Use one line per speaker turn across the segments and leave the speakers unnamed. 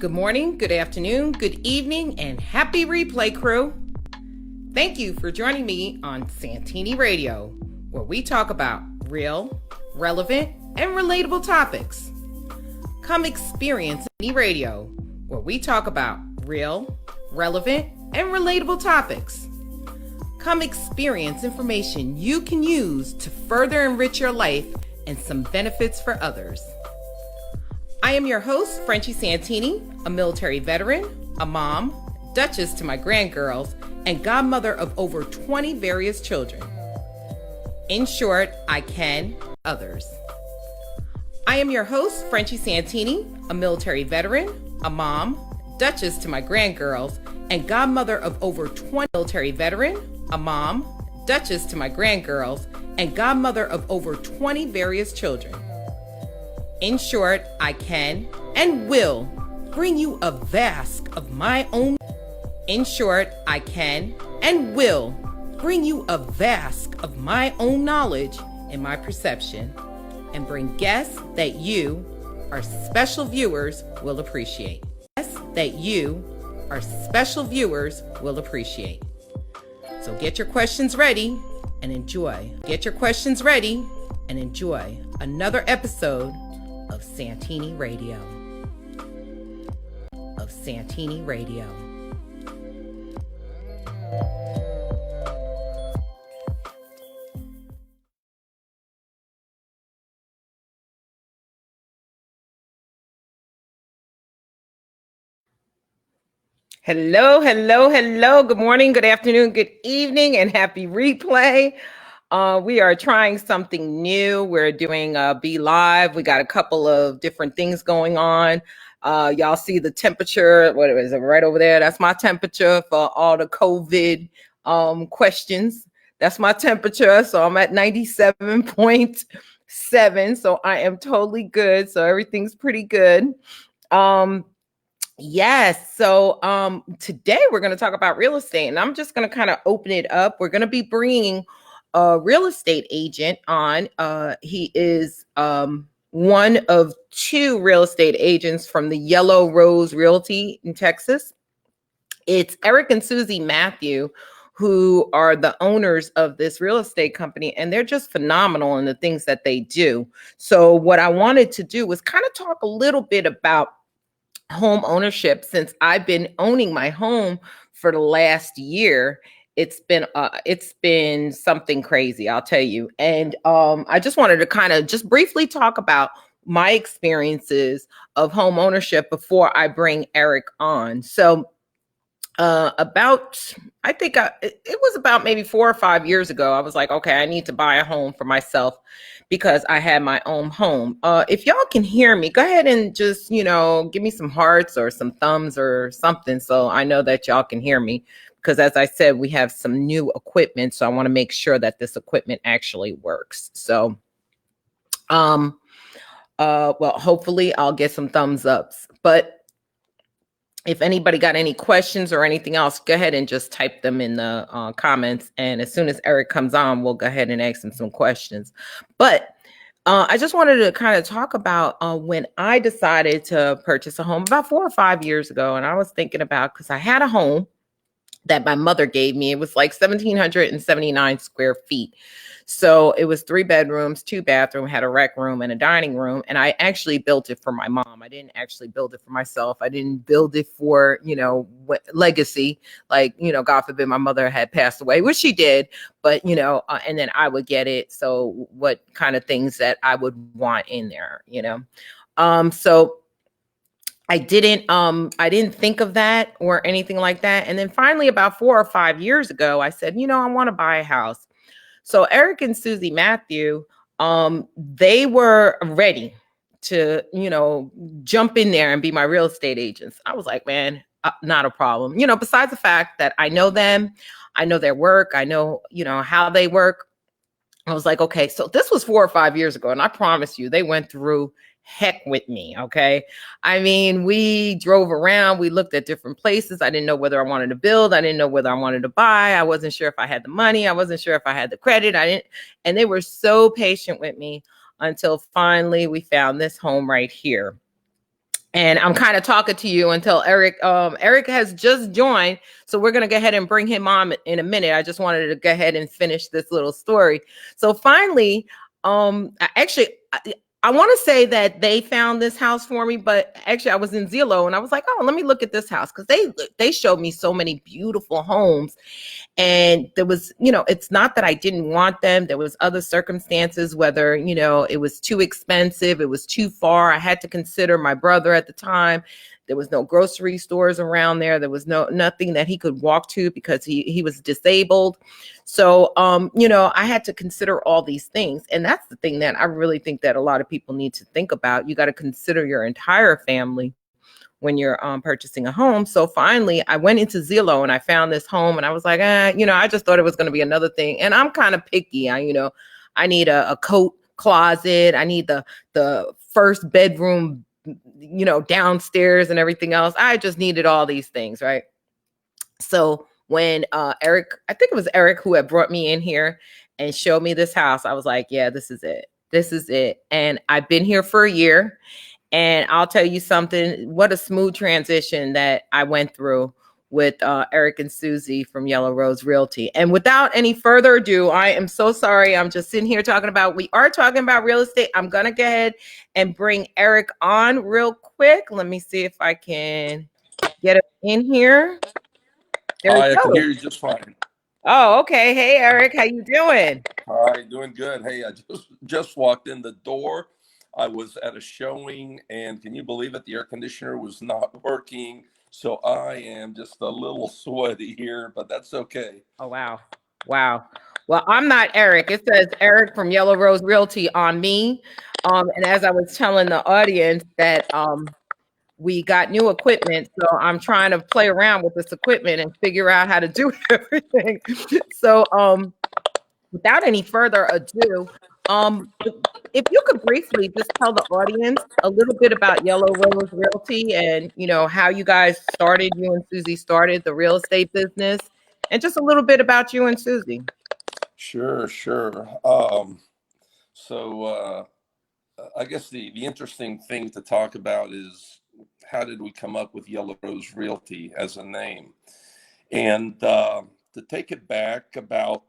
Good morning, good afternoon, good evening, and happy replay, crew. Thank you for joining me on Santini Radio, where we talk about real, relevant, and relatable topics. Come experience Santini Radio, where we talk about real, relevant, and relatable topics. Come experience information you can use to further enrich your life and some benefits for others. I am your host, Frenchie Santini, a military veteran, a mom, duchess to my grandgirls, and godmother of over 20 various children. In short, I can others. I am your host, Frenchie Santini, a military veteran, a mom, duchess to my grandgirls, and godmother of over 20 military veteran, a mom, duchess to my grandgirls, and godmother of over 20 various children. In short, I can and will bring you a vast of my own. In short, I can and will bring you a vast of my own knowledge and my perception, and bring guests that you, our special viewers, will appreciate. Guests that you, our special viewers, will appreciate. So get your questions ready and enjoy. Get your questions ready and enjoy another episode of Santini Radio. Of Santini Radio. Hello, hello, hello. Good morning, good afternoon, good evening, and happy replay. We are trying something new. We're doing Be Live. We got a couple of different things going on. Y'all see the temperature. What is it right over there? That's my temperature for all the COVID questions. That's my temperature. So I'm at 97.7. So I am totally good. So everything's pretty good. Yes. So today we're going to talk about real estate, and I'm just going to kind of open it up. We're going to be bringing a real estate agent on. He is one of two real estate agents from the Yellow Rose Realty in Texas. It's Eric and Susie Matheau, who are the owners of this real estate company, and they're just phenomenal in the things that they do. So what I wanted to do was kind of talk a little bit about home ownership. Since I've been owning my home for the last year, it's been something crazy, I'll tell you. And I just wanted to kind of just briefly talk about my experiences of home ownership before I bring Eric on. So it was about maybe 4 or 5 years ago, I was like, okay, I need to buy a home for myself because I had my own home. If y'all can hear me, go ahead and just, give me some hearts or some thumbs or something, so I know that y'all can hear me. Because as I said, we have some new equipment, so I want to make sure that this equipment actually works. So, well, hopefully I'll get some thumbs ups. But if anybody got any questions or anything else, go ahead and just type them in the comments. And as soon as Eric comes on, we'll go ahead and ask him some questions. But I just wanted to kind of talk about when I decided to purchase a home about 4 or 5 years ago. And I was thinking about, because I had a home that my mother gave me. It was like 1,779 square feet. So it was 3 bedrooms, 2 bathrooms, had a rec room and a dining room. And I actually built it for my mom. I didn't actually build it for myself. I didn't build it for, legacy. Like, God forbid my mother had passed away, which she did, but, and then I would get it. So what kind of things that I would want in there, so I didn't think of that or anything like that. And then finally, about 4 or 5 years ago, I said, I want to buy a house. So Eric and Susie Matheau, they were ready to, jump in there and be my real estate agents. I was like, man, not a problem. Besides the fact that I know them, I know their work, I know, how they work. I was like, okay, so this was 4 or 5 years ago. And I promise you, they went through heck with me. Okay. I mean, we drove around, we looked at different places. I didn't know whether I wanted to build. I didn't know whether I wanted to buy. I wasn't sure if I had the money. I wasn't sure if I had the credit. And they were so patient with me until finally we found this home right here. And I'm kind of talking to you until Eric has just joined. So we're going to go ahead and bring him on in a minute. I just wanted to go ahead and finish this little story. So finally, actually, I want to say that they found this house for me, but actually I was in Zillow and I was like, oh, let me look at this house, because they showed me so many beautiful homes. And there was, it's not that I didn't want them. There was other circumstances, whether, it was too expensive, it was too far. I had to consider my brother at the time. There was no grocery stores around there. There was nothing that he could walk to because he was disabled. So, I had to consider all these things. And that's the thing that I really think that a lot of people need to think about. You got to consider your entire family when you're purchasing a home. So finally, I went into Zillow and I found this home, and I was like, I just thought it was going to be another thing. And I'm kind of picky. I need a coat closet. I need the first bedroom, downstairs and everything else. I just needed all these things, right? So when Eric, I think it was Eric who had brought me in here and showed me this house, I was like, yeah, this is it. This is it. And I've been here for a year. And I'll tell you something, what a smooth transition that I went through with Eric and Susie from Yellow Rose Realty. And without any further ado, I am so sorry. I'm just sitting here we are talking about real estate. I'm going to go ahead and bring Eric on real quick. Let me see if I can get him in here. There we
Hi, I can
go.
hear you just fine.
Oh, okay. Hey, Eric, how you doing?
Hi, doing good. Hey, I just walked in the door. I was at a showing, and can you believe it? The air conditioner was not working, so I am just a little sweaty here, but that's okay.
Oh, wow. Wow. Well, I'm not Eric. It says Eric from Yellow Rose Realty on me. And as I was telling the audience that we got new equipment, so I'm trying to play around with this equipment and figure out how to do everything. So without any further ado, if you could briefly just tell the audience a little bit about Yellow Rose Realty and how you guys started, you and Susie started the real estate business, and just a little bit about you and Susie.
Sure, sure. So I guess the interesting thing to talk about is how did we come up with Yellow Rose Realty as a name? And to take it back about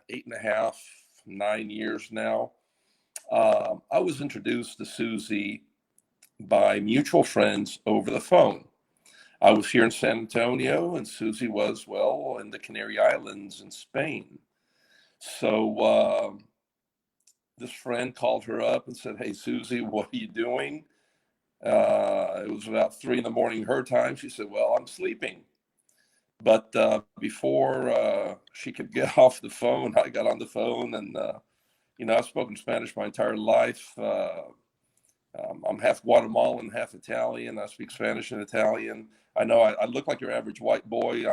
8.5, 9 years now, I was introduced to Susie by mutual friends over the phone. I was here in San Antonio, and Susie was, well, in the Canary Islands in Spain. So this friend called her up and said, "Hey, Susie, what are you doing?" It was about 3 in the morning her time. She said, "Well, I'm sleeping." But before she could get off the phone, I got on the phone, and I've spoken Spanish my entire life. I'm half Guatemalan, half Italian. I speak Spanish and Italian. I know I look like your average white boy.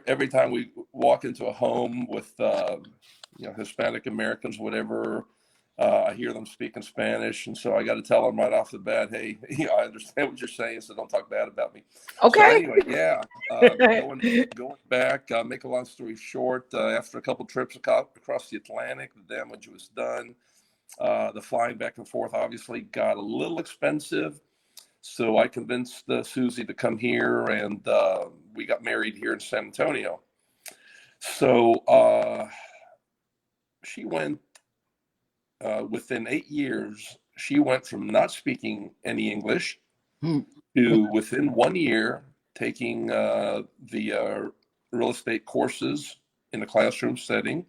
Every time we walk into a home with Hispanic Americans, whatever, I hear them speaking Spanish, and so I got to tell them right off the bat, hey, I understand what you're saying, so don't talk bad about me. So
Okay.
anyway, yeah, going back, make a long story short, after a couple trips across the Atlantic, the damage was done. The flying back and forth obviously got a little expensive. So I convinced Susie to come here, and we got married here in San Antonio. So she went, within 8 years, she went from not speaking any English to within 1 year taking the real estate courses in a classroom setting,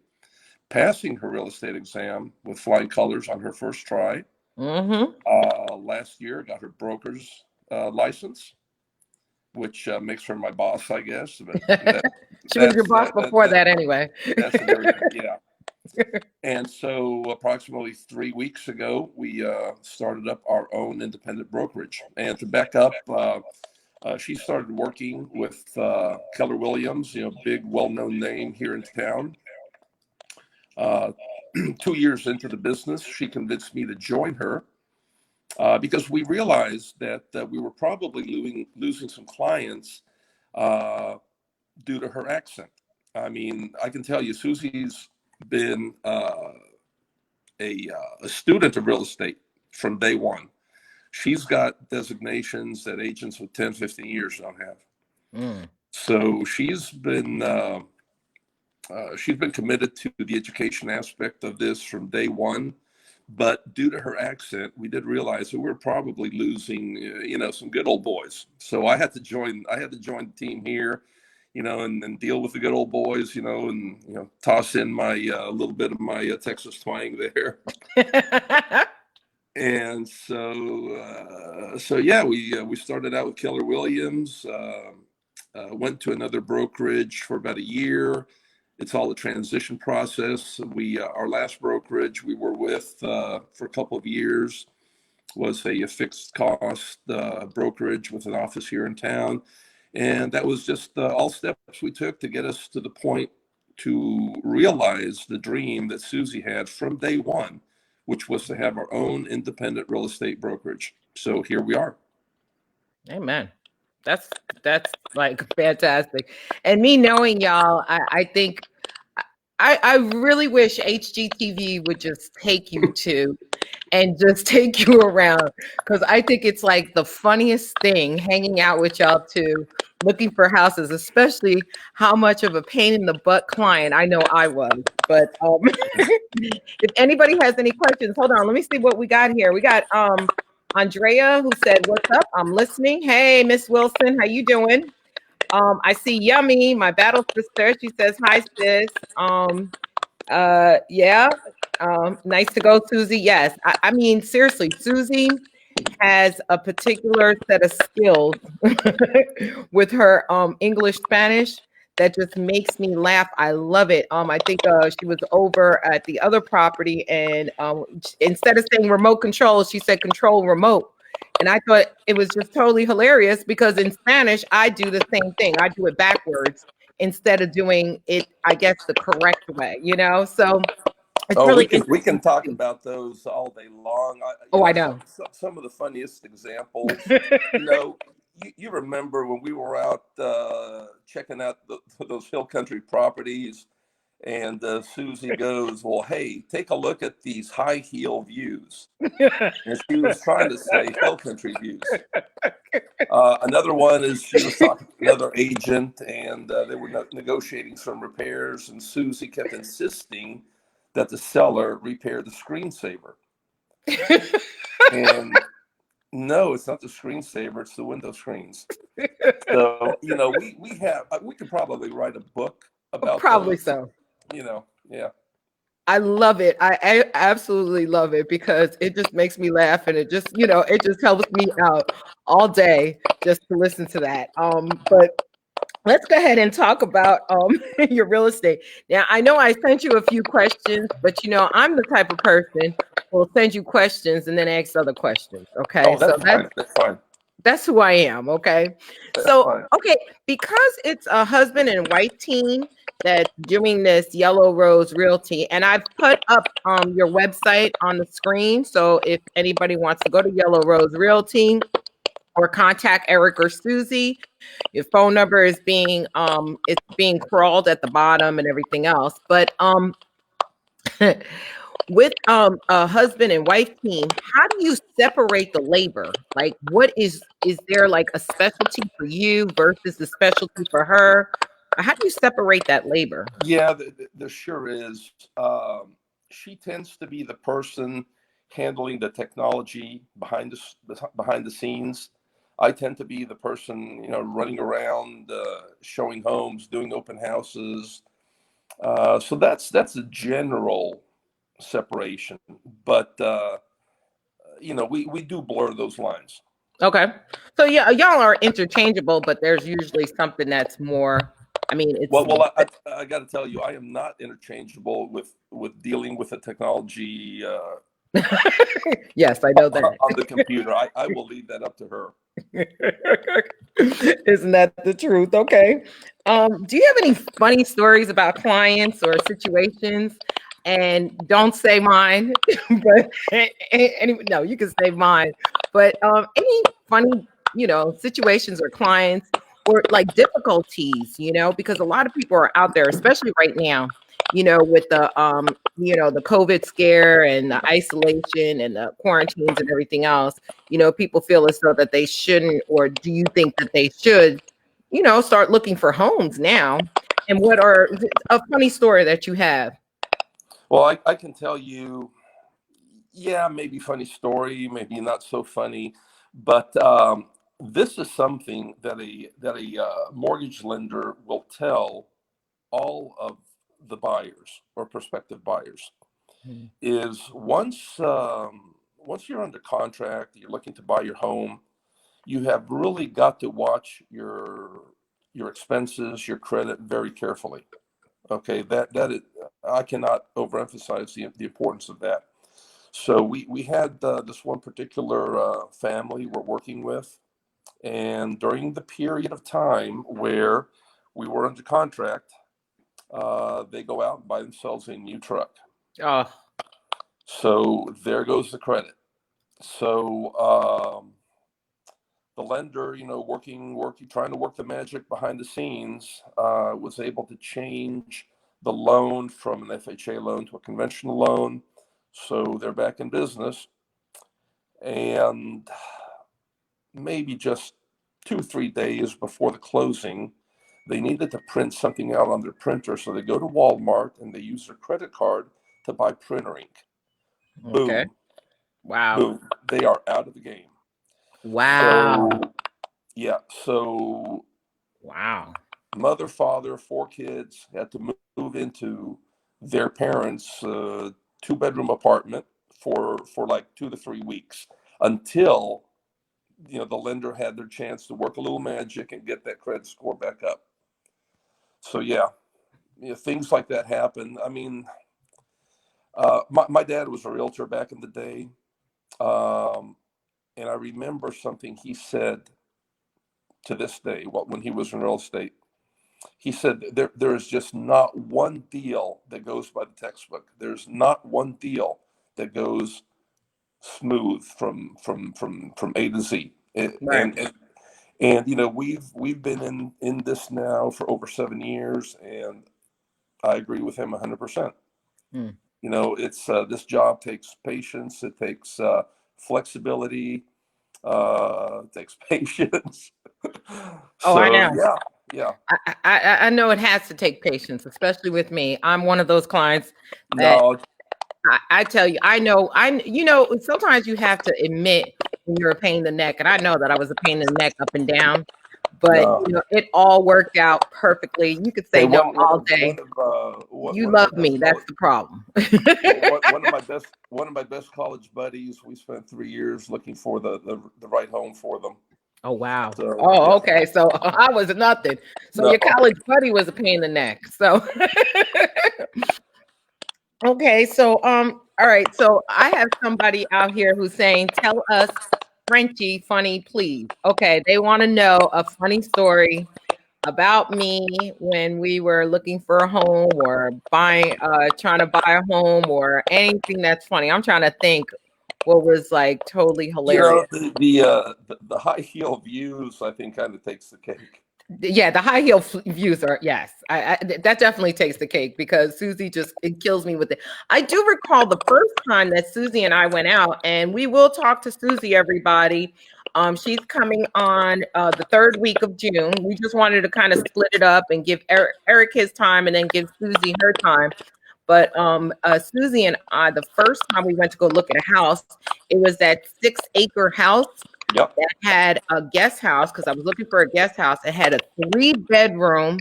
passing her real estate exam with flying colors on her first try. Last year, got her broker's license, which makes her my boss, I guess. But
She was your boss before that anyway.
That's very, yeah. And so approximately 3 weeks ago, we started up our own independent brokerage. And to back up, she started working with Keller Williams, big, well-known name here in town. 2 years into the business, she convinced me to join her because we realized that we were probably losing some clients due to her accent. I mean, I can tell you, Susie's been a student of real estate from day one. She's got designations that agents with 10, 15 years don't have.
Mm.
So she's been committed to the education aspect of this from day one. But due to her accent, we did realize that we were probably losing, some good old boys. So I had to join the team here, and deal with the good old boys, and toss in my little bit of my Texas twang there. And so yeah, we started out with Keller Williams. Went to another brokerage for about a year. It's all a transition process. Our last brokerage we were with for a couple of years was a fixed cost brokerage with an office here in town. And that was just all steps we took to get us to the point to realize the dream that Susie had from day one, which was to have our own independent real estate brokerage. So here we are.
Amen. That's like fantastic. And me knowing y'all, I think I really wish HGTV would just take you to and just take you around, because I think it's like the funniest thing hanging out with y'all too, looking for houses, especially how much of a pain in the butt client I know I was. But if anybody has any questions, hold on, let me see what we got here. We got Andrea, who said, "What's up? I'm listening." Hey, Miss Wilson, how you doing? I see Yummy, my battle sister. She says, "Hi, sis." Yeah. Nice to go, Susie. Yes. I mean, seriously, Susie has a particular set of skills with her English Spanish that just makes me laugh. I love it. I think she was over at the other property, and instead of saying remote control, she said control remote. And I thought it was just totally hilarious, because in Spanish, I do the same thing. I do it backwards instead of doing it, I guess, the correct way, So it's
Oh,
really
we
interesting.
can talk about those all day long.
I know.
Some of the funniest examples. You remember when we were out checking out those hill country properties, and Susie goes, "Well, hey, take a look at these high heel views," and she was trying to say hill country views. Another one is she was talking to another agent, and they were negotiating some repairs, and Susie kept insisting that the seller repair the screensaver. And no, it's not the screensaver, it's the window screens. So, we could probably write a book about
Probably
those,
so.
Yeah.
I love it. I absolutely love it, because it just makes me laugh, and it just, it just helps me out all day just to listen to that. But let's go ahead and talk about your real estate. Now, I know I sent you a few questions, but I'm the type of person who will send you questions and then ask other questions. Okay.
Oh, that's fine. That's fine.
That's who I am. Okay. Okay, because it's a husband and wife team that's doing this Yellow Rose Realty, and I've put up your website on the screen. So if anybody wants to go to Yellow Rose Realty or contact Eric or Susie, your phone number is being crawled at the bottom and everything else. But with a husband and wife team, how do you separate the labor? Like, what is there like a specialty for you versus the specialty for her? How do you separate that labor?
Yeah, there sure is. She tends to be the person handling the technology behind the scenes. I tend to be the person, running around, showing homes, doing open houses. So that's a general separation, but we do blur those lines.
Okay, so yeah, y'all are interchangeable, but there's usually something that's more. I mean, it's
well. I got to tell you, I am not interchangeable with dealing with the technology.
Yes, I know that
on the computer. I will leave that up to her.
Isn't that the truth? Okay. Do you have any funny stories about clients or situations? And don't say mine, but no, you can say mine. But any funny, situations or clients or like difficulties, because a lot of people are out there, especially right now, with the COVID scare and the isolation and the quarantines and everything else, people feel as though that they shouldn't, or do you think that they should, start looking for homes now? And what are a funny story that you have?
Well, I can tell you, yeah, maybe funny story, maybe not so funny, but this is something that a mortgage lender will tell all of the buyers or prospective buyers
Hmm.
is once you're under contract, you're looking to buy your home, you have really got to watch your expenses, your credit very carefully. Okay, that is, I cannot overemphasize the importance of that. So we had this one particular family we're working with, and during the period of time where we were under contract, they go out and buy themselves a new truck.
Oh,
So there goes the credit. So the lender, working, trying to work the magic behind the scenes, was able to change the loan from an FHA loan to a conventional loan. So they're back in business, and maybe just 2 or 3 days before the closing, they needed to print something out on their printer. So they go to Walmart and they use their credit card to buy printer ink.
okay.
Boom,
Wow.
boom. They are out of the game.
Wow.
So, yeah. So,
Wow.
mother, father, 4 kids had to move into their parents' two-bedroom apartment for like 2 to 3 weeks until the lender had their chance to work a little magic and get that credit score back up. So yeah, things like that happen. I mean, my dad was a realtor back in the day, and I remember something he said to this day. When he was in real estate, he said there is just not one deal that goes by the textbook. There's not one deal that goes smooth from A to Z. And
Right.
and, and we've been in this now for over 7 years, and I agree with him 100%.
Hmm.
It's this job takes patience, it takes flexibility, it takes patience.
Oh, I
So
know.
yeah, yeah.
I know it has to take patience, especially with me. I'm one of those clients that
No,
I tell you, sometimes you have to admit when you're a pain in the neck, and I know that I was a pain in the neck up and down, but
no.
it all worked out perfectly. You could
Hey,
say no
one one
all
of
day. You
one of my
love
best
me. That's
college
the problem.
one of my best college buddies. We spent 3 years looking for the right home for them.
Oh, wow.
So
Oh,
yeah,
okay. So I was nothing. So
no,
your college buddy was a pain in the neck. So okay. So all right. So I have somebody out here who's saying, tell us Frenchie funny, please. Okay, they want to know a funny story about me when we were looking for a home or trying to buy a home or anything that's funny. I'm trying to think what was like totally hilarious.
the high heel views I think kind of takes the cake.
Yeah, the high heel views are yes. That definitely takes the cake because Susie just it kills me with it. I do recall the first time that Susie and I went out, and we will talk to Susie, everybody. She's coming on the third week of June. We just wanted to kind of split it up and give Eric his time, and then give Susie her time. But Susie and I, the first time we went to go look at a house, it was that 6 acre house
Yep.
that had a guest house because I was looking for a guest house. It had a 3 bedroom,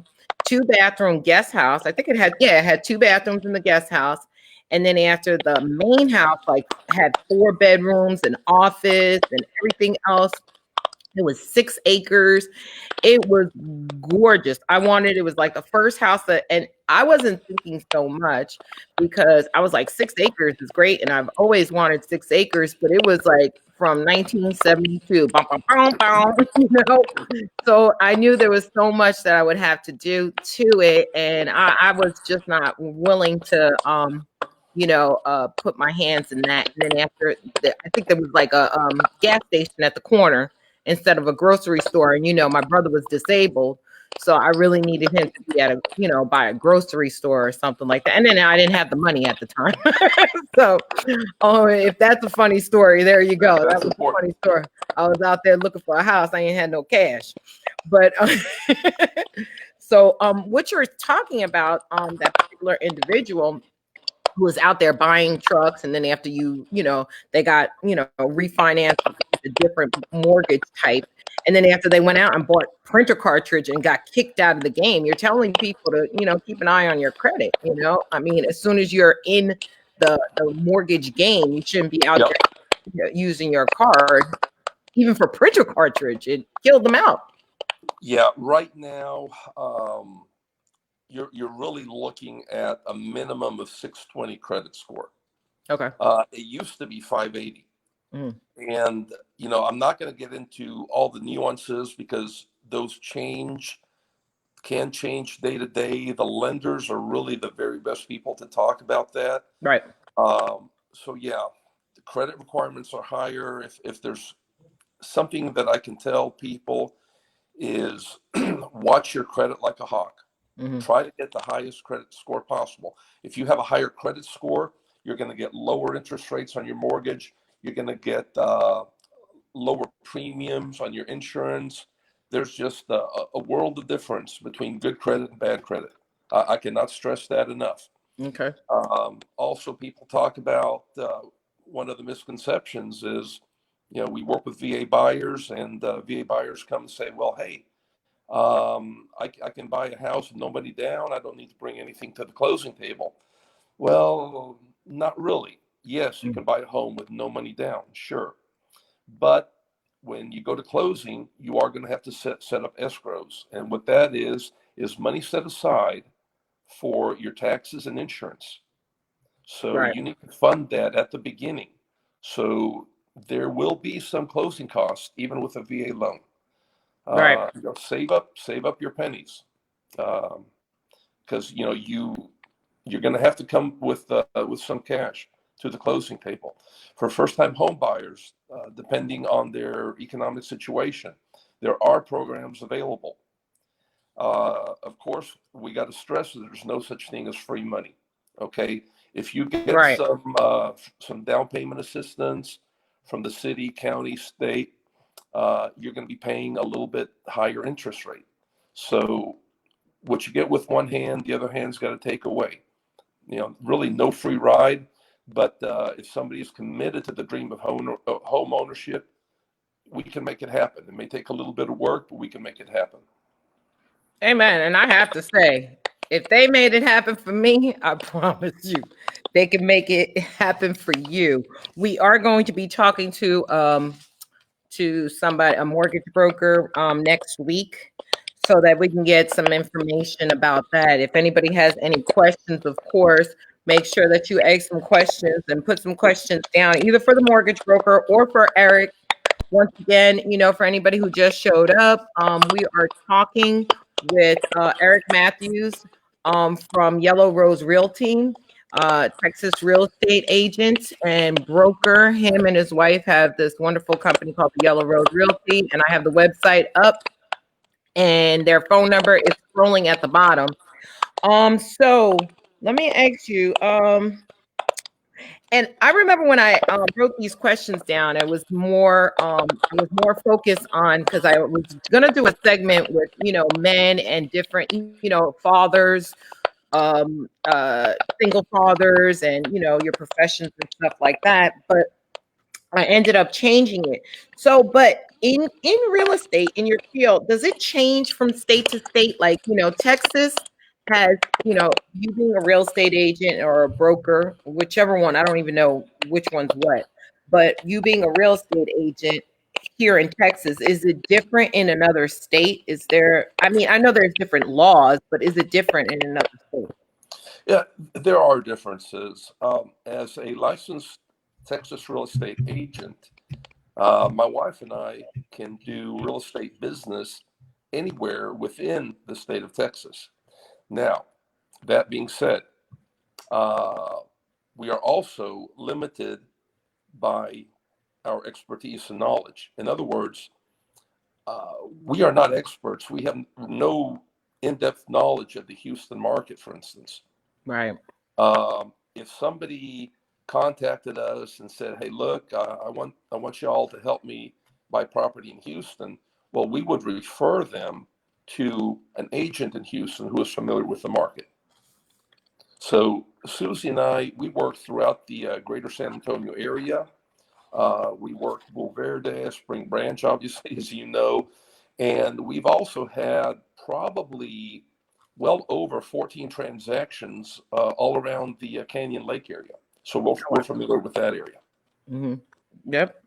2 bathroom guest house. I think it had 2 bathrooms in the guest house. And then after the main house, like had 4 bedrooms, an office, and everything else. It was 6 acres. It was gorgeous. It was like the first house and I wasn't thinking so much because I was like, 6 acres is great. And I've always wanted 6 acres, but it was like from 1972. Bum, bum, bum, bum, So I knew there was so much that I would have to do to it. And I was just not willing to, put my hands in that. And then I think there was like a gas station at the corner instead of a grocery store. And my brother was disabled, So I really needed him to be at a, by a grocery store or something like that. And then I didn't have the money at the time. So, oh, if that's a funny story, there you go. That
That's
was a
important.
funny story. I was out there looking for a house. I ain't had no cash. But so what you're talking about, that particular individual who was out there buying trucks, and then after they got, refinanced with a different mortgage type. And then after they went out and bought printer cartridge and got kicked out of the game, you're telling people to, keep an eye on your credit. I mean, as soon as you're in the mortgage game, you shouldn't be out
Yep.
there, using your card, even for printer cartridge. It killed them out.
Yeah. Right now, you're really looking at a minimum of 620 credit score.
Okay.
It used to be 580.
Mm.
And, I'm not going to get into all the nuances because those can change day to day. The lenders are really the very best people to talk about that.
Right.
So yeah, the credit requirements are higher. If there's something that I can tell people is watch your credit like a hawk.
Mm-hmm.
Try to get the highest credit score possible. If you have a higher credit score, you're going to get lower interest rates on your mortgage. You're going to get lower premiums on your insurance. There's just a world of difference between good credit and bad credit. I cannot stress that enough.
Okay.
Also, people talk about one of the misconceptions is, we work with VA buyers, and VA buyers come and say, well, hey, I can buy a house with nobody down. I don't need to bring anything to the closing table. Well, not really. Yes, you can buy a home with no money down, sure. But when you go to closing, you are going to have to set up escrows. And what that is money set aside for your taxes and insurance. So
Right.
you need to fund that at the beginning. So there will be some closing costs, even with a VA loan.
Right.
Save up your pennies, because you're going to have to come with some cash to the closing table. For first-time home buyers, depending on their economic situation, there are programs available. Of course, we got to stress that there's no such thing as free money. Okay, if you get
Right.
some down payment assistance from the city, county, state, you're going to be paying a little bit higher interest rate. So what you get with one hand, the other hand's got to take away. Really no free ride. But if somebody is committed to the dream of home ownership, we can make it happen. It may take a little bit of work, but we can make it happen.
Amen. And I have to say, if they made it happen for me, I promise you, they can make it happen for you. We are going to be talking to somebody, a mortgage broker, next week, so that we can get some information about that. If anybody has any questions, of course, make sure that you ask some questions and put some questions down, either for the mortgage broker or for Eric. Once again, for anybody who just showed up, we are talking with Eric Matthews, from Yellow Rose Realty, Texas real estate agent and broker. Him and his wife have this wonderful company called the Yellow Rose Realty, and I have the website up, and their phone number is scrolling at the bottom. So let me ask you, and I remember when I wrote these questions down, I was more focused on, because I was gonna do a segment with men and different fathers, single fathers, and your professions and stuff like that. But I ended up changing it. So, but in real estate, in your field, does it change from state to state? Like, Texas has, you being a real estate agent or a broker, whichever one, I don't even know which one's what, but you being a real estate agent here in Texas, is it different in another state? Is there, I mean, I know there's different laws, but is it different in another state?
Yeah, there are differences. As a licensed Texas real estate agent, my wife and I can do real estate business anywhere within the state of Texas. Now, that being said, we are also limited by our expertise and knowledge. In other words, we are not experts. We have no in-depth knowledge of the Houston market, for instance.
Right.
If somebody contacted us and said, "Hey, look, I want y'all to help me buy property in Houston," well, we would refer them to an agent in Houston who is familiar with the market. So Susie and I, we work throughout the greater San Antonio area. We work Bull Verde, Spring Branch, obviously, as you know. And we've also had probably well over 14 transactions all around the Canyon Lake area. So we're familiar with that area.
Mm-hmm. Yep.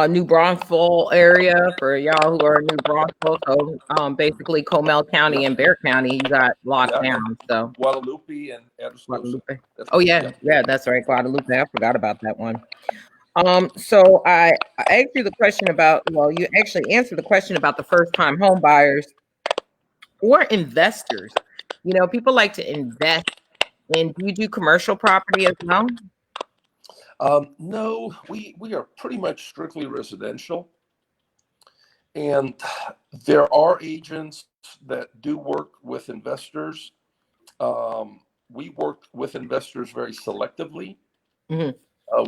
New Braunfels area for y'all who are in New Braunfels. So basically Comal County
Yep.
and Bexar County, you got locked
Yeah, and
down. So
Guadalupe and Atascosa.
Guadalupe.
That's
Oh
right.
yeah,
Yep.
yeah, that's right. Guadalupe. I forgot about that one. So I asked you the question about, well, you actually answered the question about the first time home buyers or investors. You know, people like to invest in, do you do commercial property as well?
No, we are pretty much strictly residential. And there are agents that do work with investors. We work with investors very selectively.
Hmm.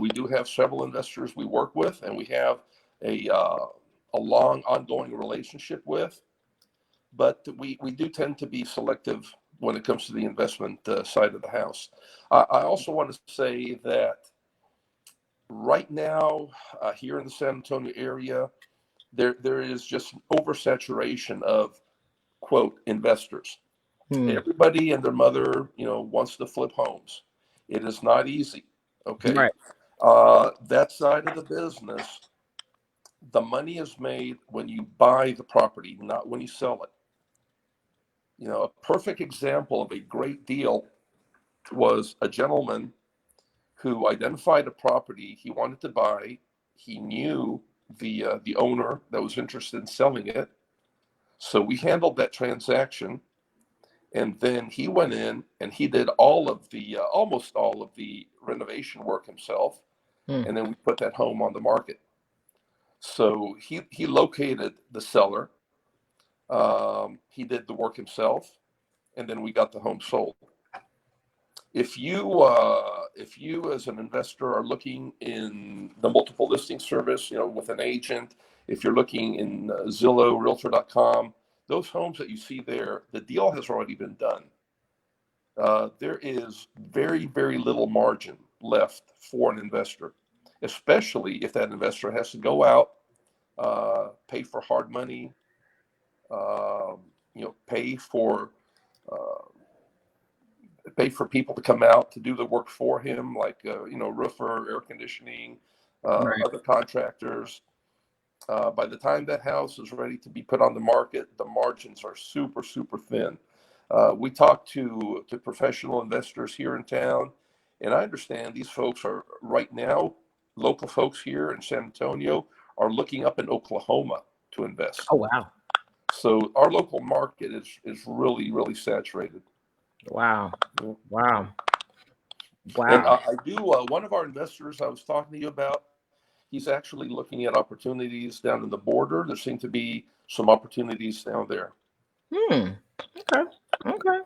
We do have several investors we work with, and we have a long ongoing relationship with. But we do tend to be selective when it comes to the investment side of the house. I also want to say that right now, here in the San Antonio area, there is just oversaturation of quote investors.
Hmm.
Everybody and their mother, wants to flip homes. It is not easy. Okay.
Right.
That side of the business, the money is made when you buy the property, not when you sell it. A perfect example of a great deal was a gentleman who identified a property he wanted to buy. He knew the owner that was interested in selling it, so we handled that transaction. And then he went in and he did all of the almost all of the renovation work himself,
Hmm.
and then we put that home on the market. So he located the seller. He did the work himself, and then we got the home sold. If you as an investor are looking in the multiple listing service, with an agent, if you're looking in Zillow, Realtor.com, those homes that you see there, the deal has already been done. There is very, very little margin left for an investor, especially if that investor has to go out, pay for hard money, pay for uh, pay for people to come out to do the work for him, like roofer, air conditioning,
Right.
other contractors. By the time that house is ready to be put on the market, the margins are super, super thin. We talk to professional investors here in town, and I understand these folks are right now, local folks here in San Antonio are looking up in Oklahoma to invest.
Oh wow.
So our local market is really, really saturated.
Wow.
Yeah.
Wow.
And
Wow.
I do, one of our investors I was talking to you about, he's actually looking at opportunities down in the border. There seem to be some opportunities down there.
Hmm. Okay. Okay.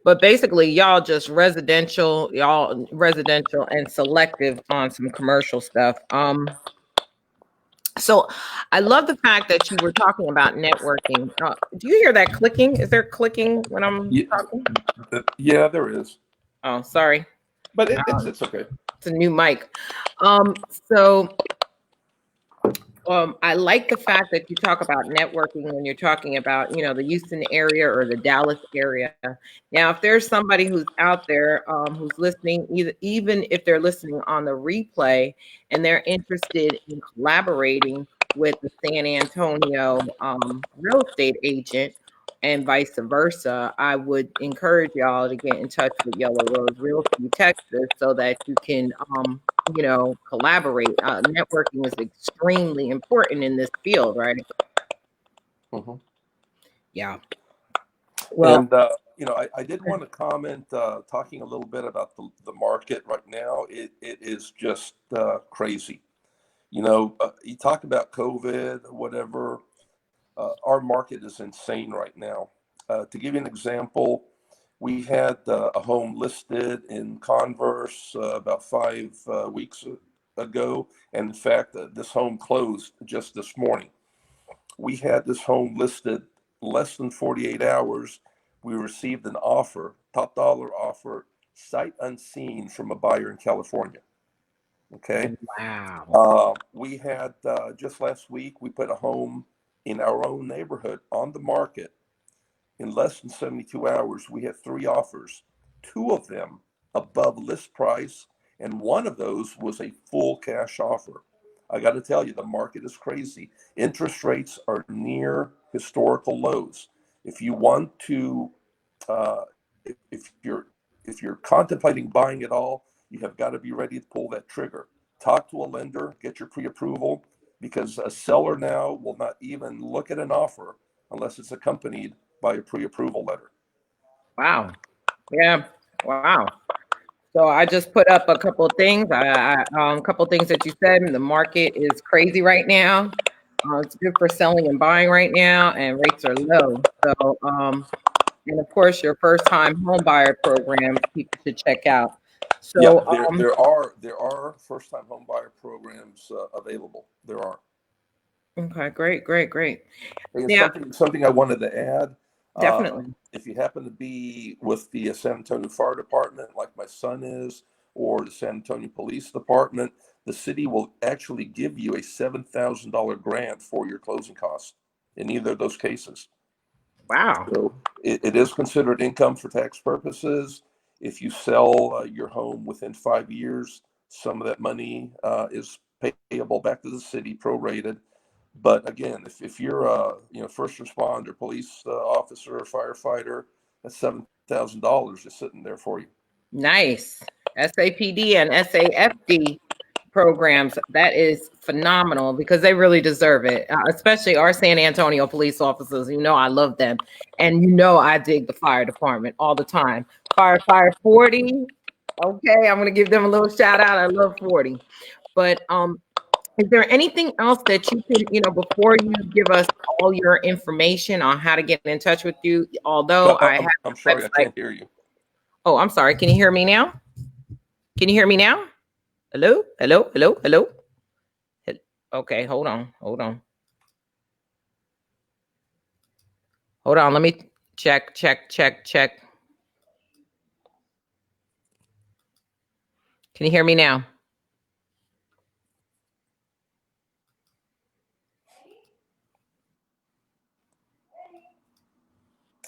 But basically, y'all residential and selective on some commercial stuff. So I love the fact that you were talking about networking. Do you hear that clicking? Is there clicking when I'm
Yeah,
talking?
yeah, there is,
Oh, sorry.
but it's okay.
It's a new mic. So I like the fact that you talk about networking when you're talking about, the Houston area or the Dallas area. Now, if there's somebody who's out there who's listening, even if they're listening on the replay and they're interested in collaborating with the San Antonio real estate agent and vice versa, I would encourage y'all to get in touch with Yellow Rose Realty Texas so that you can collaborate. Networking is extremely important in this field, right?
Hmm.
Yeah. Well,
And I did want to comment, talking a little bit about the market right now. It is just crazy. You talk about COVID, whatever. Our market is insane right now. To give you an example, we had a home listed in Converse about 5 weeks ago. And in fact, this home closed just this morning. We had this home listed less than 48 hours. We received an offer, top dollar offer, sight unseen from a buyer in California. Okay.
Wow.
We had just last week, we put a home in our own neighborhood on the market. In less than 72 hours, we had 3 offers, 2 of them above list price, and one of those was a full cash offer. I got to tell you, the market is crazy. Interest rates are near historical lows. If you want to, uh, if you're contemplating buying it all, you have got to be ready to pull that trigger. Talk to a lender, get your pre-approval, because a seller now will not even look at an offer unless it's accompanied by a pre-approval letter.
Wow. Yeah. Wow. So I just put up a couple of things. A couple of things that you said. The market is crazy right now. It's good for selling and buying right now, and rates are low. So, and of course, your first time home buyer program, people should check out.
Yeah,
So,
there are first time home buyer programs available. There are.
okay, great.
And
Yeah,
something I wanted to add.
definitely.
If you happen to be with the San Antonio Fire Department, like my son is, or the San Antonio Police Department, the city will actually give you a $7,000 grant for your closing costs in either of those cases.
Wow.
So it is considered income for tax purposes. If you sell your home within 5 years, some of that money is payable back to the city, prorated. But again, if you're a first responder, police officer, firefighter, that's $7,000 just sitting there for you.
Nice. SAPD and SAFD programs. That is phenomenal because they really deserve it, especially our San Antonio police officers. You know, I love them. And you know, I dig the fire department all the time. Fire 40. Okay, I'm going to give them a little shout out. I love 40. But is there anything else that you can, before you give us all your information on how to get in touch with you? Although I have
I'm
a
sorry, I
website.
can't hear you.
Oh, I'm sorry. Can you hear me now? Can you hear me now? Hello? Hello? Hello? Hello? Okay, hold on. Hold on. Hold on. Let me check. Can you hear me now?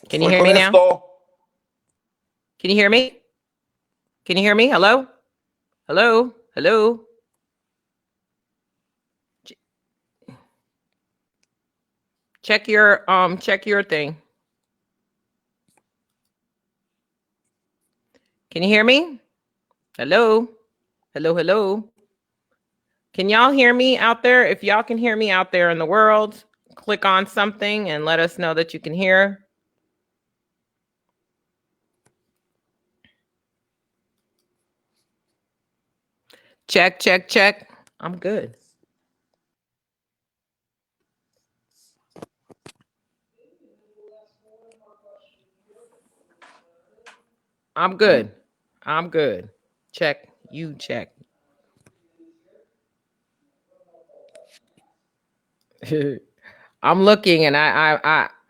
Can you
Soy
hear
con
me now?
esto.
Can you hear me? Can you hear me? Hello? Hello? Hello? Check your thing. Can you hear me? Hello? Hello? Can y'all hear me out there? If y'all can hear me out there in the world, click on something and let us know that you can hear. Check. I'm good. I'm good. I'm good. Check. You check. I'm looking and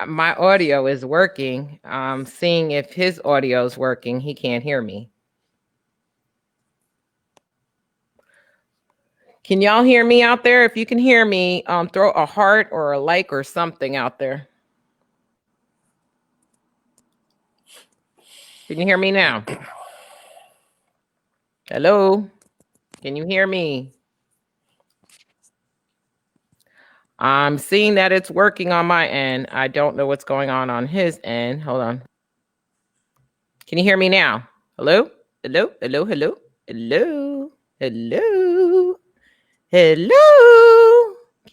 my audio is working. I'm seeing if his audio is working. He can't hear me. Can y'all hear me out there? If you can hear me, throw a heart or a like or something out there. Can you hear me now? Hello? Can you hear me? I'm seeing that it's working on my end. I don't know what's going on his end. Hold on. Can you hear me now? Hello? Hello? Can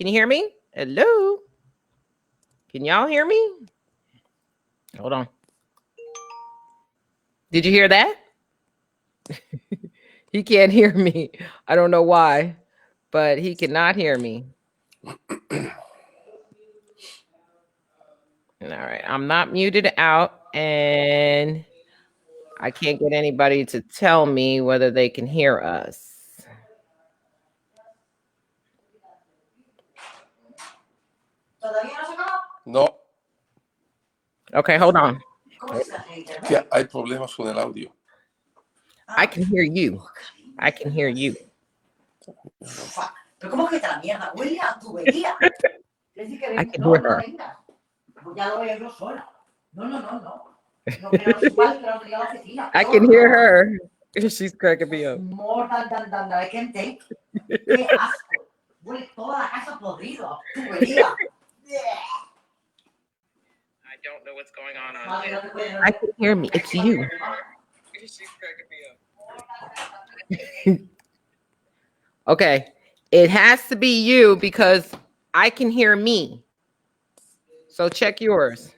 you hear me? Hello? Can y'all hear me? Hold on. Did you hear that? He can't hear me. I don't know why, but he cannot hear me. All right. I'm not muted out, and I can't get anybody to tell me whether they can hear us.
No.
Okay, hold on.
Ya, hay problemas con el audio.
I can hear you. I can hear you.
Pero ¿cómo que esta mierda? Huele a tubería.
I can hear her.
Ya lo voy a yo sola. No. No quiero subir, pero no a la oficina.
I can hear her. She's cracking me up.
More than I can take. Qué asco. Huele toda la casa podrido. Tubería.
I don't know what's going on there. I can hear me. It's you. She's cracking me up. Okay. It has to be you because I can hear me. So check yours.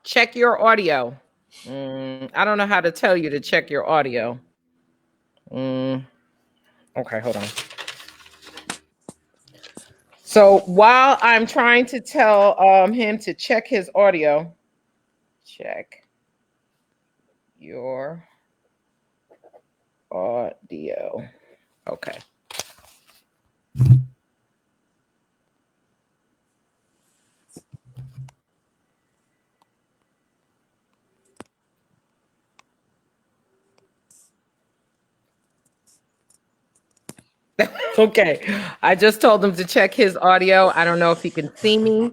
Check your audio. I don't know how to tell you to check your audio. Okay, hold on. So while I'm trying to tell him to check his audio, check your audio. Okay. Okay, I just told him to check his audio. I don't know if he can see me.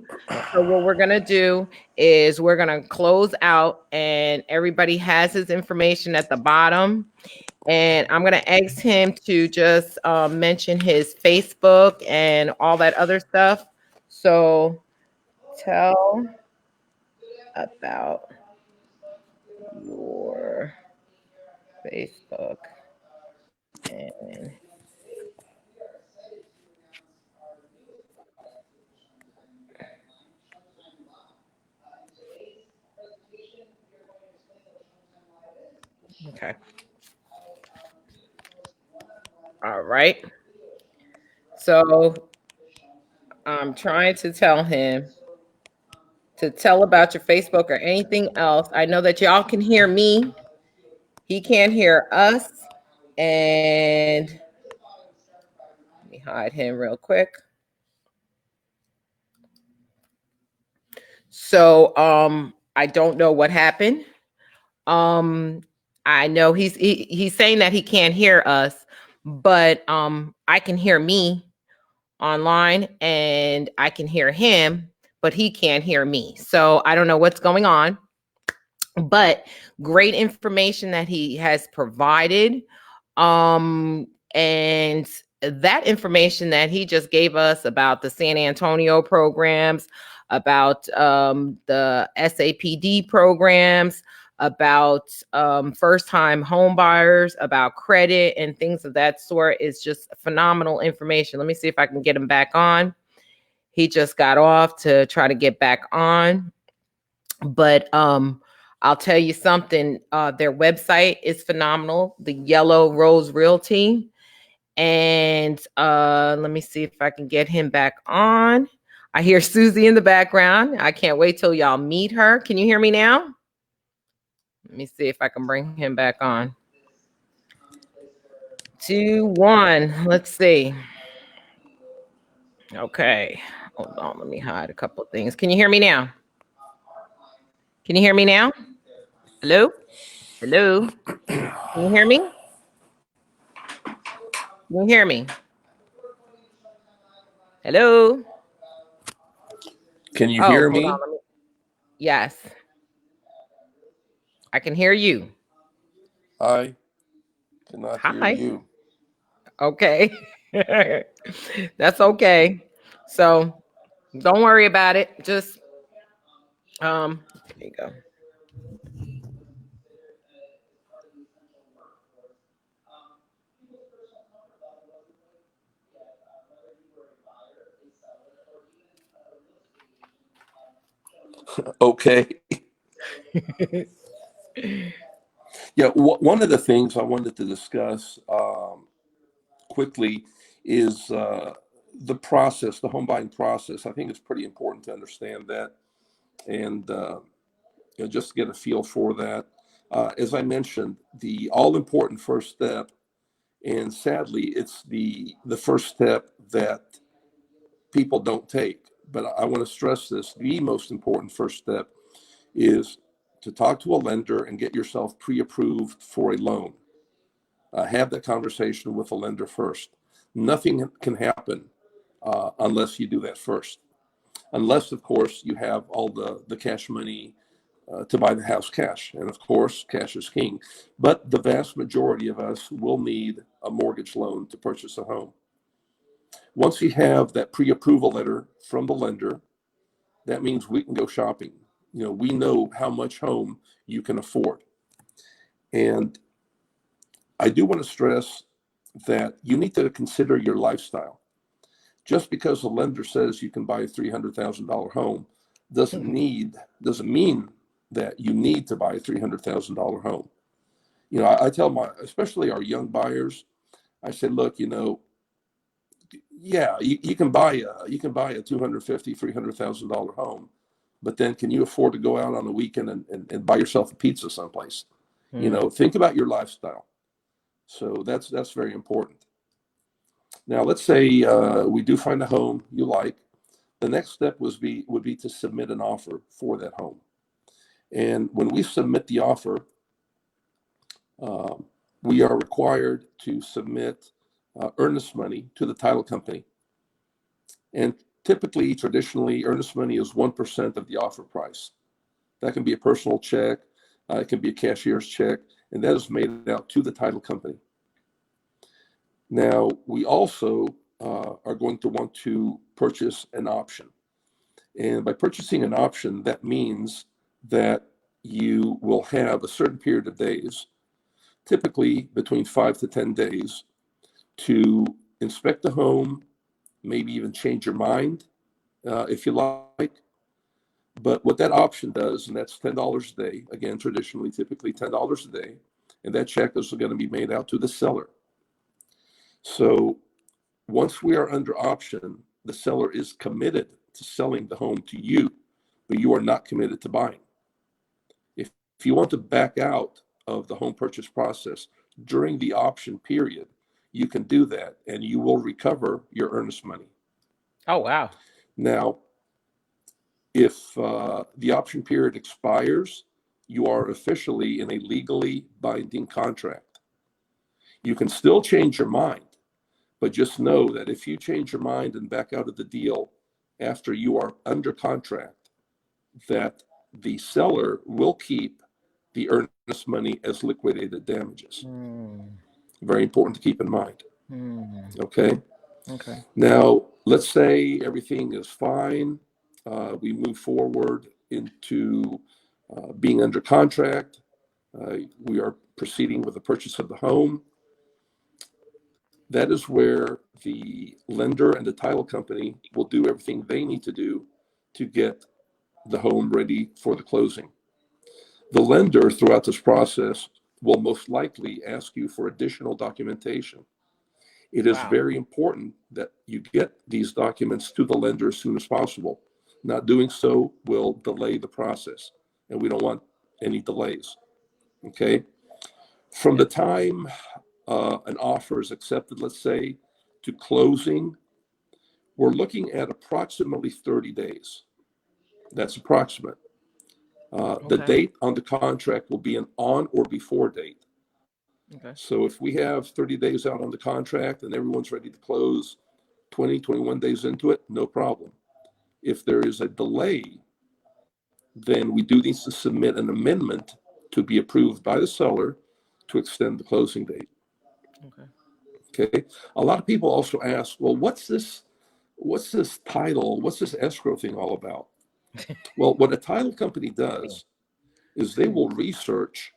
So what we're gonna do is we're gonna close out, and everybody has his information at the bottom. And I'm gonna ask him to just mention his Facebook and all that other stuff. So tell about your Facebook and okay. All right. So I'm trying to tell him to tell about your Facebook or anything else. I know that y'all can hear me. He can't hear us. And let me hide him real quick. So I don't know what happened. I know he's saying that he can't hear us, but I can hear me online and I can hear him, but he can't hear me. So I don't know what's going on. But great information that he has provided. And that information that he just gave us about the San Antonio programs, about the SAPD programs, about first-time home buyers, about credit and things of that sort is just phenomenal information. Let me see if I can get him back on. He just got off to try to get back on. But I'll tell you something. Their website is phenomenal, the Yellow Rose Realty. And let me see if I can get him back on. I hear Susie in the background. I can't wait till y'all meet her. Can you hear me now? Let me see if I can bring him back on. 2, 1. Let's see. Okay. Hold on. Let me hide a couple of things. Can you hear me now? Can you hear me now? Hello? Hello? Can you hear me? Can you hear me? Hello?
Can you hear
hold
me?
on, yes. I can hear you.
I cannot hear
Hi.
you.
Okay. That's okay. So don't worry about it. Just there you go.
Okay. Yeah, one of the things I wanted to discuss quickly is the process, the home buying process, I think it's pretty important to understand that, and just to get a feel for that. As I mentioned, the all important first step, and sadly, it's the first step that people don't take. But I want to stress this: the most important first step is to talk to a lender and get yourself pre-approved for a loan. Have that conversation with a lender first. Nothing can happen unless you do that first. Unless, of course, you have all the cash money to buy the house cash. And of course, cash is king. But the vast majority of us will need a mortgage loan to purchase a home. Once you have that pre-approval letter from the lender, that means we can go shopping. We know how much home you can afford. And I do want to stress that you need to consider your lifestyle. Just because a lender says you can buy a $300,000 home doesn't mean that you need to buy a $300,000 home. I tell especially our young buyers, I say, look, yeah, you can buy a $250,000, $300,000 home, but then can you afford to go out on a weekend and buy yourself a pizza someplace? Think about your lifestyle. So that's very important. Now, let's say we do find a home you like. The next step would be to submit an offer for that home. And when we submit the offer, we are required to submit earnest money to the title company. And typically, traditionally, earnest money is 1% of the offer price. That can be a personal check, it can be a cashier's check, and that is made out to the title company. Now, we also are going to want to purchase an option. And by purchasing an option, that means that you will have a certain period of days, typically between 5 to 10 days, to inspect the home, maybe even change your mind if you like. But what that option does, and that's $10 a day, again, traditionally, typically $10 a day, and that check is going to be made out to the seller. So once we are under option, the seller is committed to selling the home to you, but you are not committed to buying. If you want to back out of the home purchase process during the option period, you can do that, and you will recover your earnest money.
Oh, wow.
Now, if the option period expires, you are officially in a legally binding contract. You can still change your mind, but just know that if you change your mind and back out of the deal after you are under contract, that the seller will keep the earnest money as liquidated damages. Very important to keep in mind. Okay. Now, let's say everything is fine. We move forward into being under contract. We are proceeding with the purchase of the home. That is where the lender and the title company will do everything they need to do to get the home ready for the closing. The lender, throughout this process, will most likely ask you for additional documentation. It is very important that you get these documents to the lender as soon as possible. Not doing so will delay the process, and we don't want any delays. Okay? From the time an offer is accepted, let's say, to closing, we're looking at approximately 30 days. That's approximate. The date on the contract will be an on or before date. So if we have 30 days out on the contract and everyone's ready to close 20, 21 days into it, no problem. If there is a delay, then we do need to submit an amendment to be approved by the seller to extend the closing date. Okay. A lot of people also ask, well, what's this title? What's this escrow thing all about? Well, what a title company does is they will research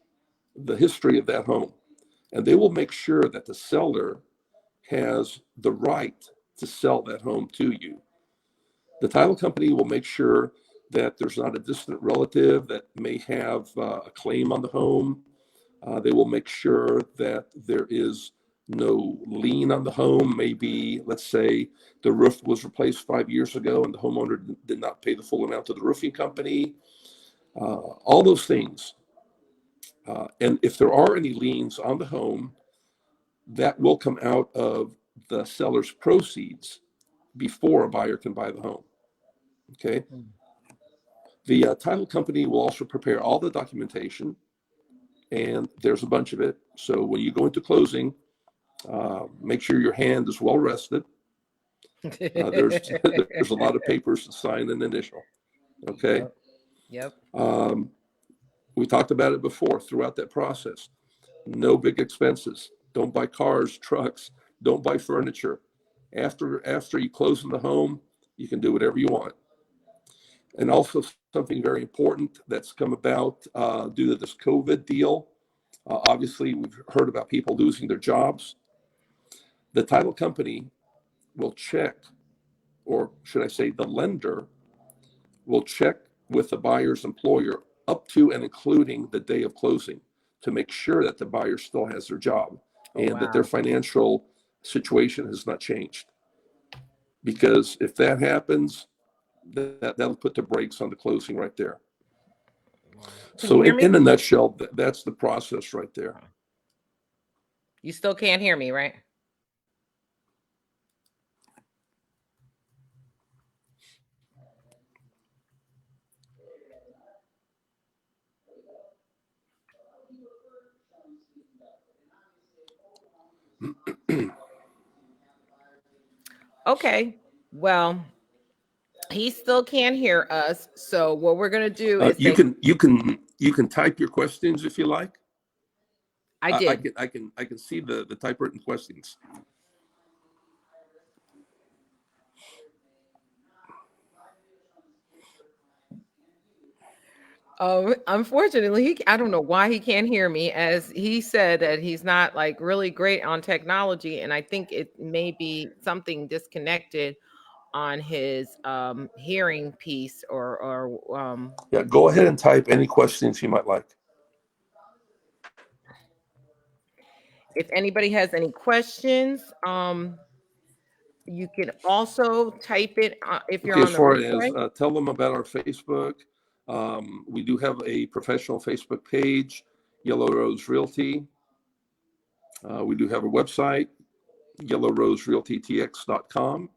the history of that home, and they will make sure that the seller has the right to sell that home to you. The title company will make sure that there's not a distant relative that may have a claim on the home. They will make sure that there is no lien on the home. Maybe, let's say, the roof was replaced 5 years ago and the homeowner did not pay the full amount to the roofing company. All those things. And if there are any liens on the home, that will come out of the seller's proceeds before a buyer can buy the home. Okay. The title company will also prepare all the documentation, and there's a bunch of it. So when you go into closing, make sure your hand is well rested. There's a lot of papers to sign and initial. Okay.
Yep.
We talked about it before throughout that process. No big expenses. Don't buy cars, trucks. Don't buy furniture. After you close in the home, you can do whatever you want. And also something very important that's come about due to this COVID deal. Obviously, we've heard about people losing their jobs. The title company will check, or should I say the lender will check with the buyer's employer up to and including the day of closing to make sure that the buyer still has their job and that their financial situation has not changed. Because if that happens, that'll put the brakes on the closing right there. So in a nutshell, that's the process right there.
You still can't hear me, right? Okay. Well, he still can't hear us. So what we're gonna do is
you can type your questions if you like.
I did.
I can see the typewritten questions.
Unfortunately, I don't know why he can't hear me, as he said that he's not like really great on technology, and I think it may be something disconnected on his hearing piece or
Yeah, go ahead and type any questions you might like.
if anybody has any questions, you can also type it if you're
Okay,
on
as
the
far as
replay.
tell them about our Facebook. We do have a professional Facebook page, Yellow Rose Realty. We do have a website, yellowroserealtytx.com.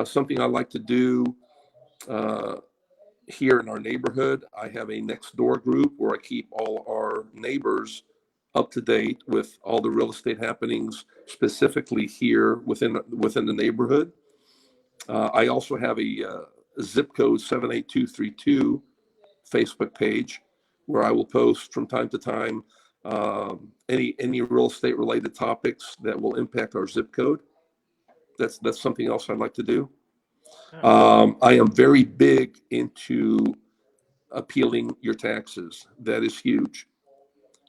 Something I like to do here in our neighborhood, I have a next door group where I keep all our neighbors up to date with all the real estate happenings, specifically here within the neighborhood. I also have a zip code 78232 Facebook page where I will post from time to time any real estate related topics that will impact our zip code. That's something else I'd like to do. I am very big into appealing your taxes. That is huge.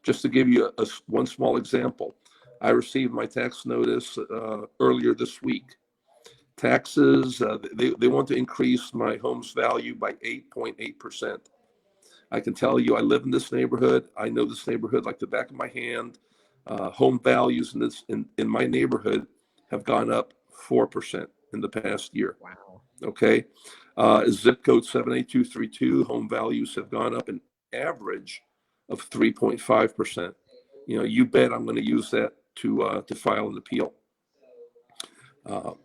Just to give you one small example, I received my tax notice earlier this week. Taxes, they want to increase my home's value by 8.8%. I can tell you, I live in this neighborhood. I know this neighborhood like the back of my hand. Home values in my neighborhood have gone up 4% in the past year.
Wow.
Okay. Zip code 78232, home values have gone up an average of 3.5%. You bet I'm going to use that to file an appeal.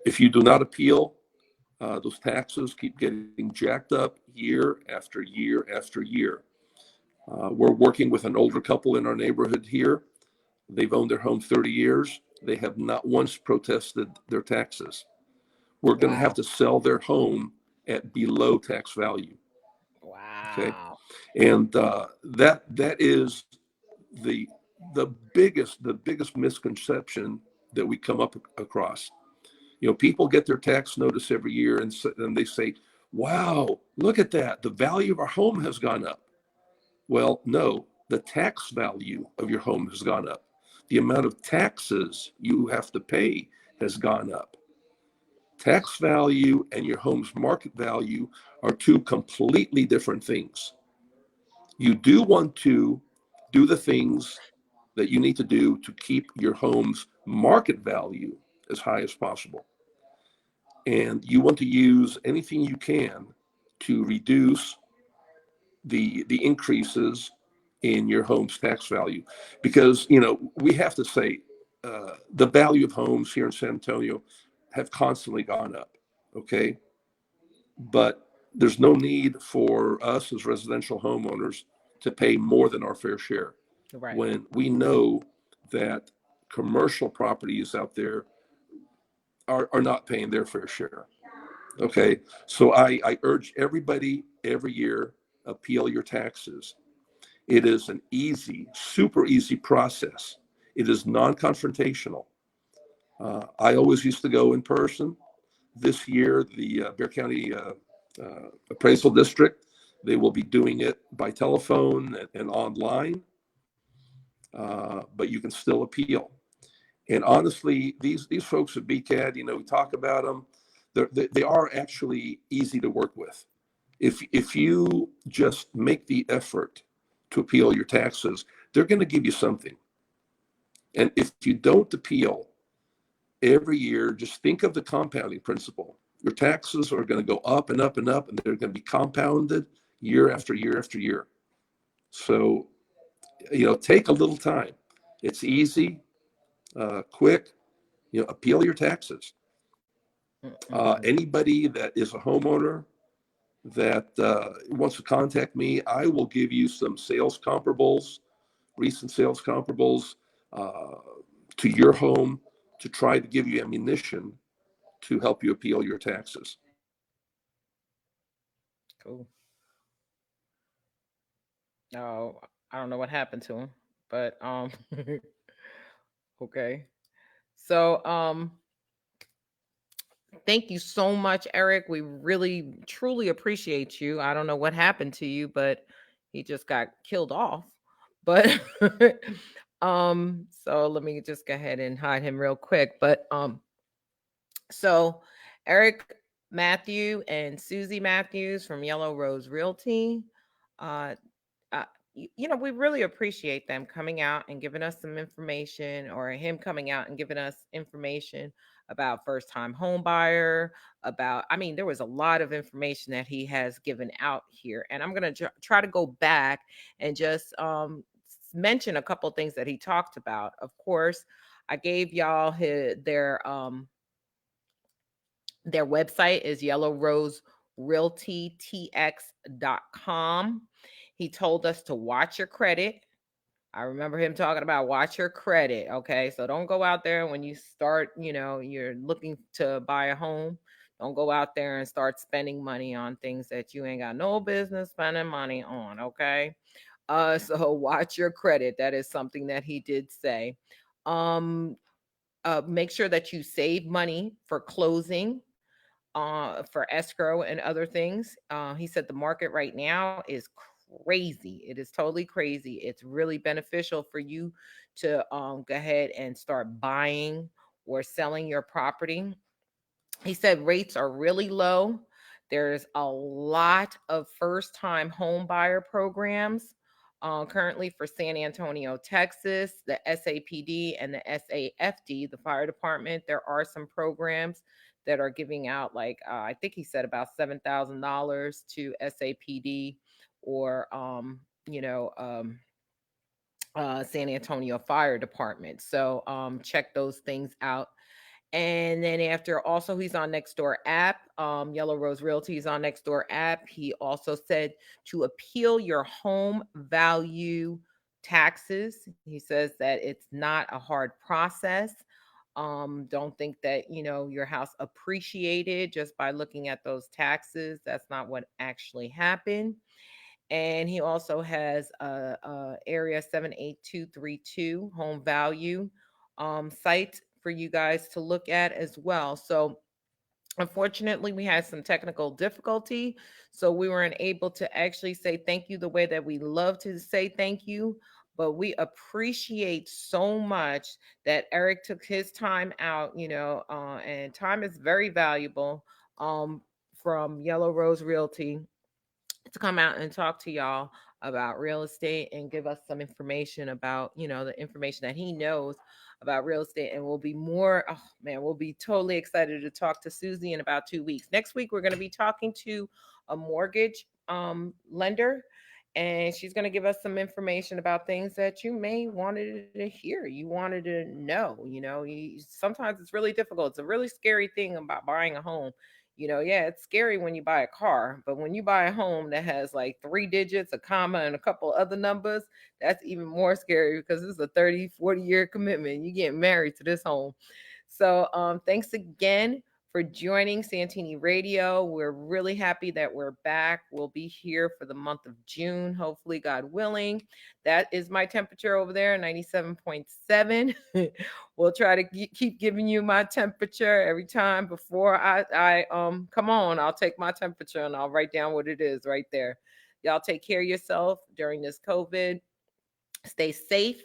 If you do not appeal, those taxes keep getting jacked up year after year after year. We're working with an older couple in our neighborhood here. They've owned their home 30 years. They have not once protested their taxes. We're going to have to sell their home at below tax value.
Wow.
Okay. And that is the biggest misconception that we come up across. People get their tax notice every year and they say, wow, look at that. The value of our home has gone up. Well, no, the tax value of your home has gone up. The amount of taxes you have to pay has gone up. Tax value and your home's market value are two completely different things. You do want to do the things that you need to do to keep your home's market value as high as possible. And you want to use anything you can to reduce the increases in your home's tax value, because we have to say the value of homes here in San Antonio have constantly gone up. Okay, but there's no need for us as residential homeowners to pay more than our fair share
Right.
when we know that commercial properties out there are not paying their fair share. Okay, so I urge everybody every year, appeal your taxes. It is an easy, super easy process. It is non-confrontational. I always used to go in person. This year, the Bear County Appraisal District, they will be doing it by telephone and online, but you can still appeal. And honestly, these folks at BCAD, we talk about them. They are actually easy to work with. If you just make the effort to appeal your taxes, they're going to give you something. And if you don't appeal every year, just think of the compounding principle. Your taxes are going to go up and up and up, and they're going to be compounded year after year after year. So, take a little time. It's easy, quick. Appeal your taxes.
Mm-mm-mm.
Anybody that is a homeowner that wants to contact me, I will give you some sales comparables, recent sales comparables uh, to your home to try to give you ammunition to help you appeal your taxes.
Cool. Oh, I don't know what happened to him, but okay. So thank you so much, Eric. We really truly appreciate you. I don't know what happened to you, but he just got killed off. But so let me just go ahead and hide him real quick. But so Eric Mathew and Susie Matthews from Yellow Rose Realty. Uh we really appreciate them coming out and giving us some information, or him coming out and giving us information about first time home buyer. About, I mean, there was a lot of information that he has given out here, and I'm going to try to go back and just mention a couple things that he talked about. Of course, I gave y'all their website is yellowroserealtytx.com. He told us to watch your credit. I remember him talking about watch your credit. Okay. So don't go out there when you start, you're looking to buy a home. Don't go out there and start spending money on things that you ain't got no business spending money on. Okay. So watch your credit. That is something that he did say. Um, make sure that you save money for closing, for escrow and other things. He said the market right now is crazy. It is totally crazy. It's really beneficial for you to go ahead and start buying or selling your property. He said rates are really low. There's a lot of first time home buyer programs currently for San Antonio, Texas, the SAPD and the SAFD, the fire department. There are some programs that are giving out, like, I think he said about $7,000 to SAPD or, San Antonio Fire Department. So check those things out. And then after, also he's on Nextdoor app. Yellow Rose Realty is on Nextdoor app. He also said to appeal your home value taxes. He says that it's not a hard process. Don't think that your house appreciated just by looking at those taxes. That's not what actually happened. And he also has a area 78232 home value site for you guys to look at as well. So unfortunately, we had some technical difficulty, so we weren't able to actually say thank you the way that we love to say thank you. But we appreciate so much that Eric took his time out, and time is very valuable, from Yellow Rose Realty, to come out and talk to y'all about real estate and give us some information about, the information that he knows about real estate. And we'll be oh man, we'll be totally excited to talk to Susie in about 2 weeks. Next week, we're going to be talking to a mortgage lender, and she's going to give us some information about things that you may wanted to hear, you wanted to know. Sometimes it's really difficult. It's a really scary thing about buying a home. Yeah, it's scary when you buy a car, but when you buy a home that has like 3 digits, a comma, and a couple other numbers, that's even more scary because it's a 30-40 year commitment. You get married to this home. So thanks again for joining Santini Radio. We're really happy that we're back. We'll be here for the month of June, hopefully, God willing. That is my temperature over there, 97.7. We'll try to keep giving you my temperature every time before I come on. I'll take my temperature and I'll write down what it is right there. Y'all take care of yourself during this COVID. Stay safe.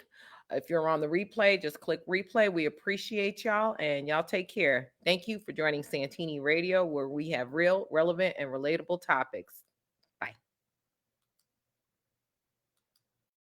If you're on the replay, just click replay. We appreciate y'all, and y'all take care. Thank you for joining Santini Radio, where we have real, relevant, and relatable topics.